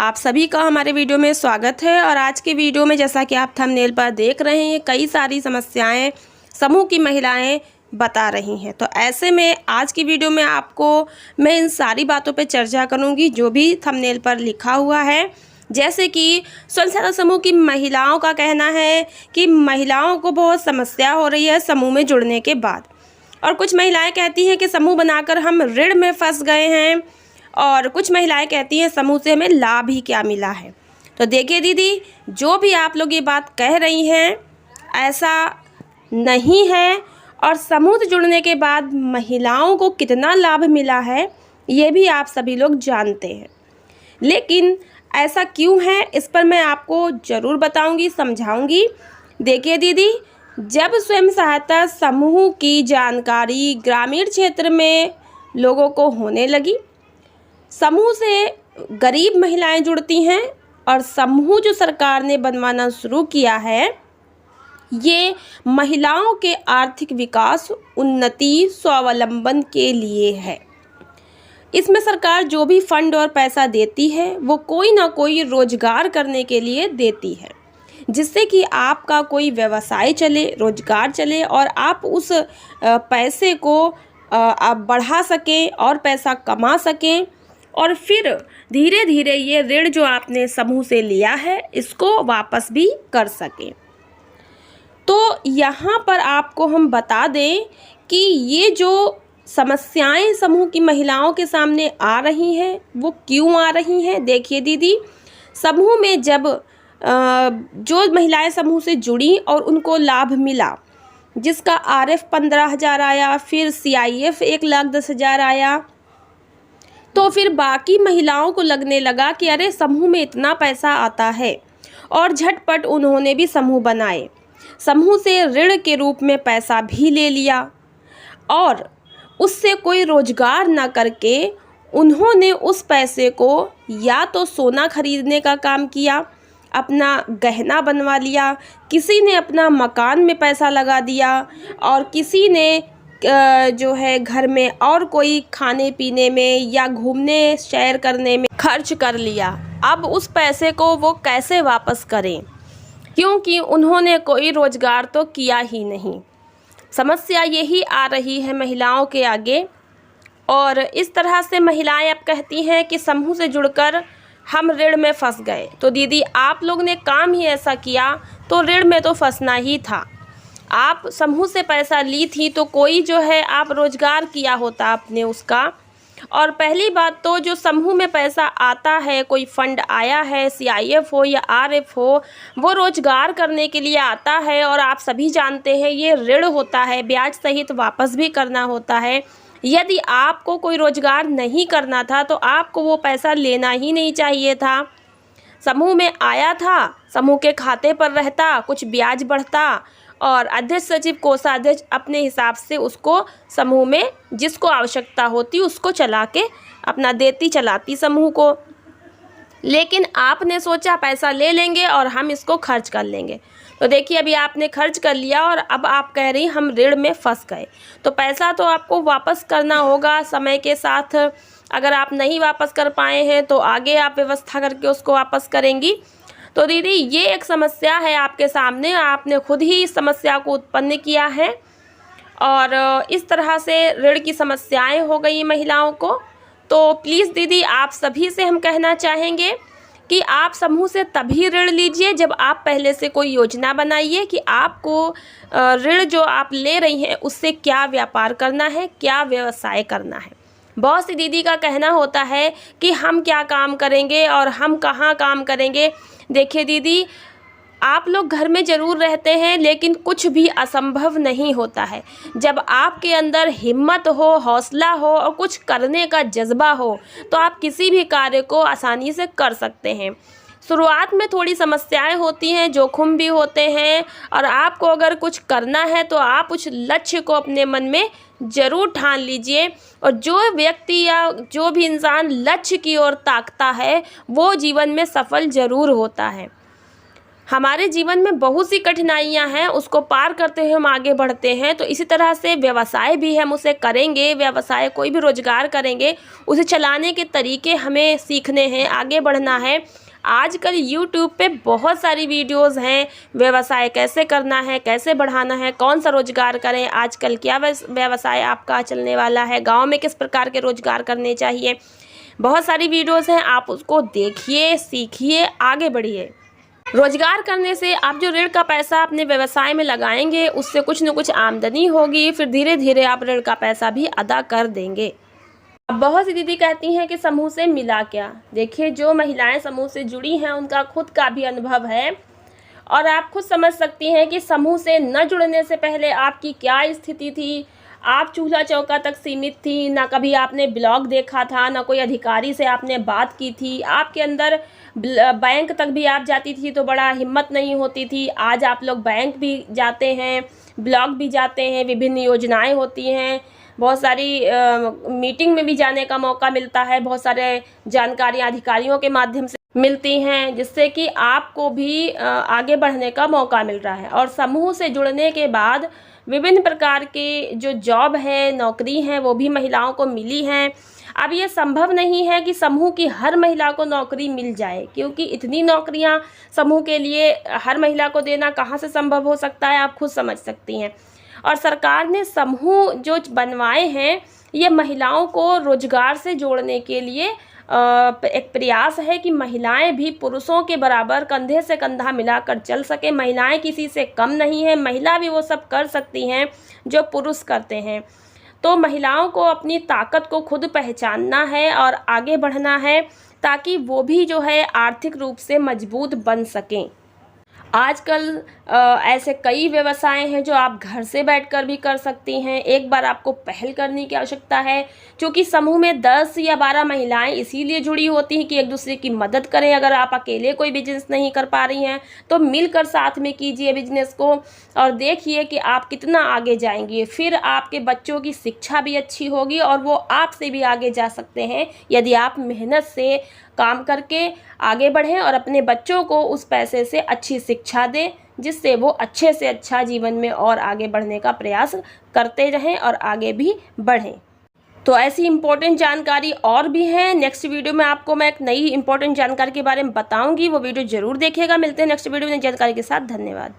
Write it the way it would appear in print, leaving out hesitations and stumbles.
आप सभी का हमारे वीडियो में स्वागत है। और आज के वीडियो में जैसा कि आप थंबनेल पर देख रहे हैं, कई सारी समस्याएं समूह की महिलाएं बता रही हैं। तो ऐसे में आज की वीडियो में आपको मैं इन सारी बातों पे चर्चा करूंगी जो भी थंबनेल पर लिखा हुआ है। जैसे कि स्वयं सहायता समूह की महिलाओं का कहना है कि महिलाओं को बहुत समस्या हो रही है समूह में जुड़ने के बाद, और कुछ महिलाएं कहती हैं कि समूह बनाकर हम ऋण में फंस गए हैं, और कुछ महिलाएं कहती हैं समूह से हमें लाभ ही क्या मिला है। तो देखिए दीदी, जो भी आप लोग ये बात कह रही हैं ऐसा नहीं है, और समूह से जुड़ने के बाद महिलाओं को कितना लाभ मिला है ये भी आप सभी लोग जानते हैं। लेकिन ऐसा क्यों है इस पर मैं आपको ज़रूर बताऊंगी, समझाऊंगी। देखिए दीदी, जब स्वयं सहायता समूह की जानकारी ग्रामीण क्षेत्र में लोगों को होने लगी, समूह से गरीब महिलाएं जुड़ती हैं, और समूह जो सरकार ने बनवाना शुरू किया है ये महिलाओं के आर्थिक विकास, उन्नति, स्वावलंबन के लिए है। इसमें सरकार जो भी फंड और पैसा देती है वो कोई ना कोई रोजगार करने के लिए देती है, जिससे कि आपका कोई व्यवसाय चले, रोजगार चले, और आप उस पैसे को आप बढ़ा सकें और पैसा कमा सकें, और फिर धीरे धीरे ये ऋण जो आपने समूह से लिया है इसको वापस भी कर सकें। तो यहाँ पर आपको हम बता दें कि ये जो समस्याएं समूह की महिलाओं के सामने आ रही हैं वो क्यों आ रही हैं। देखिए दीदी, समूह में जब जो महिलाएं समूह से जुड़ी और उनको लाभ मिला, जिसका RF 15,000 आया, फिर CIF 1,10,000 आया, तो फिर बाकी महिलाओं को लगने लगा कि अरे समूह में इतना पैसा आता है, और झटपट उन्होंने भी समूह बनाए, समूह से ऋण के रूप में पैसा भी ले लिया, और उससे कोई रोजगार ना करके उन्होंने उस पैसे को या तो सोना खरीदने का काम किया, अपना गहना बनवा लिया, किसी ने अपना मकान में पैसा लगा दिया, और किसी ने जो है घर में और कोई खाने पीने में या घूमने सैर करने में खर्च कर लिया। अब उस पैसे को वो कैसे वापस करें, क्योंकि उन्होंने कोई रोजगार तो किया ही नहीं। समस्या यही आ रही है महिलाओं के आगे, और इस तरह से महिलाएं अब कहती हैं कि समूह से जुड़कर हम ऋण में फंस गए। तो दीदी, आप लोग ने काम ही ऐसा किया तो ऋण में तो फंसना ही था। आप समूह से पैसा ली थी तो कोई जो है आप रोजगार किया होता आपने उसका। और पहली बात तो जो समूह में पैसा आता है, कोई फंड आया है, CIF हो या RF हो, वो रोजगार करने के लिए आता है, और आप सभी जानते हैं ये ऋण होता है, ब्याज सहित वापस भी करना होता है। यदि आपको कोई रोजगार नहीं करना था तो आपको वो पैसा लेना ही नहीं चाहिए था। समूह में आया था, समूह के खाते पर रहता, कुछ ब्याज बढ़ता, और अध्यक्ष सचिव कोषाध्यक्ष अपने हिसाब से उसको समूह में जिसको आवश्यकता होती उसको चला के अपना देती चलाती समूह को। लेकिन आपने सोचा पैसा ले लेंगे और हम इसको खर्च कर लेंगे। तो देखिए, अभी आपने खर्च कर लिया और अब आप कह रही हम ऋण में फंस गए। तो पैसा तो आपको वापस करना होगा समय के साथ। अगर आप नहीं वापस कर पाए हैं तो आगे आप व्यवस्था करके उसको वापस करेंगी। तो दीदी, ये एक समस्या है आपके सामने, आपने खुद ही इस समस्या को उत्पन्न किया है, और इस तरह से ऋण की समस्याएं हो गई महिलाओं को। तो प्लीज़ दीदी, आप सभी से हम कहना चाहेंगे कि आप समूह से तभी ऋण लीजिए जब आप पहले से कोई योजना बनाइए कि आपको ऋण जो आप ले रही हैं उससे क्या व्यापार करना है, क्या व्यवसाय करना है। बहुत सी दीदी का कहना होता है कि हम क्या काम करेंगे और हम कहाँ काम करेंगे। देखिए दीदी, आप लोग घर में ज़रूर रहते हैं, लेकिन कुछ भी असंभव नहीं होता है। जब आपके अंदर हिम्मत हो, हौसला हो और कुछ करने का जज्बा हो तो आप किसी भी कार्य को आसानी से कर सकते हैं। शुरुआत में थोड़ी समस्याएं होती हैं, जोखिम भी होते हैं, और आपको अगर कुछ करना है तो आप उस लक्ष्य को अपने मन में ज़रूर ठान लीजिए। और जो व्यक्ति या जो भी इंसान लक्ष्य की ओर ताकता है वो जीवन में सफल ज़रूर होता है। हमारे जीवन में बहुत सी कठिनाइयां हैं, उसको पार करते हुए हम आगे बढ़ते हैं। तो इसी तरह से व्यवसाय भी हम उसे करेंगे, व्यवसाय कोई भी रोजगार करेंगे, उसे चलाने के तरीके हमें सीखने हैं, आगे बढ़ना है। आजकल यूट्यूब पे बहुत सारी वीडियोस हैं, व्यवसाय कैसे करना है, कैसे बढ़ाना है, कौन सा रोजगार करें, आजकल क्या व्यवसाय आपका चलने वाला है, गाँव में किस प्रकार के रोजगार करने चाहिए। बहुत सारी वीडियोस हैं, आप उसको देखिए, सीखिए, आगे बढ़िए। रोजगार करने से आप जो ऋण का पैसा अपने व्यवसाय में लगाएंगे, उससे कुछ न कुछ आमदनी होगी, फिर धीरे धीरे आप ऋण का पैसा भी अदा कर देंगे। अब बहुत सी दीदी कहती हैं कि समूह से मिला क्या। देखिए, जो महिलाएं समूह से जुड़ी हैं उनका खुद का भी अनुभव है और आप खुद समझ सकती हैं कि समूह से न जुड़ने से पहले आपकी क्या स्थिति थी। आप चूल्हा चौका तक सीमित थी, ना कभी आपने ब्लॉग देखा था, ना कोई अधिकारी से आपने बात की थी, आपके अंदर बैंक तक भी आप जाती थी तो बड़ा हिम्मत नहीं होती थी। आज आप लोग बैंक भी जाते हैं, ब्लॉग भी जाते हैं, विभिन्न योजनाएं होती हैं, बहुत सारी मीटिंग में भी जाने का मौका मिलता है, बहुत सारे जानकारियाँ अधिकारियों के माध्यम से मिलती हैं, जिससे कि आपको भी आगे बढ़ने का मौका मिल रहा है। और समूह से जुड़ने के बाद विभिन्न प्रकार के जो जॉब है, नौकरी है, वो भी महिलाओं को मिली हैं। अब ये संभव नहीं है कि समूह की हर महिला को नौकरी मिल जाए, क्योंकि इतनी नौकरियां समूह के लिए हर महिला को देना कहाँ से संभव हो सकता है, आप खुद समझ सकती हैं। और सरकार ने समूह जो बनवाए हैं, ये महिलाओं को रोजगार से जोड़ने के लिए एक प्रयास है कि महिलाएं भी पुरुषों के बराबर कंधे से कंधा मिलाकर चल सके। महिलाएं किसी से कम नहीं है, महिला भी वो सब कर सकती हैं जो पुरुष करते हैं। तो महिलाओं को अपनी ताकत को खुद पहचानना है और आगे बढ़ना है, ताकि वो भी जो है आर्थिक रूप से मजबूत बन सकें। आजकल ऐसे कई व्यवसाय हैं जो आप घर से बैठकर भी कर सकती हैं। एक बार आपको पहल करने की आवश्यकता है, क्योंकि समूह में 10 या 12 महिलाएं इसीलिए जुड़ी होती हैं कि एक दूसरे की मदद करें। अगर आप अकेले कोई बिजनेस नहीं कर पा रही हैं तो मिलकर साथ में कीजिए बिजनेस को और देखिए कि आप कितना आगे जाएंगी। फिर आपके बच्चों की शिक्षा भी अच्छी होगी और वो आपसे भी आगे जा सकते हैं, यदि आप मेहनत से काम करके आगे बढ़ें और अपने बच्चों को उस पैसे से अच्छी शिक्षा दें, जिससे वो अच्छे से अच्छा जीवन में और आगे बढ़ने का प्रयास करते रहें और आगे भी बढ़ें। तो ऐसी इम्पोर्टेंट जानकारी और भी है। नेक्स्ट वीडियो में आपको मैं एक नई इम्पोर्टेंट जानकारी के बारे में बताऊंगी, वो वीडियो ज़रूर देखिएगा। मिलते हैं नेक्स्ट वीडियो में जानकारी के साथ। धन्यवाद।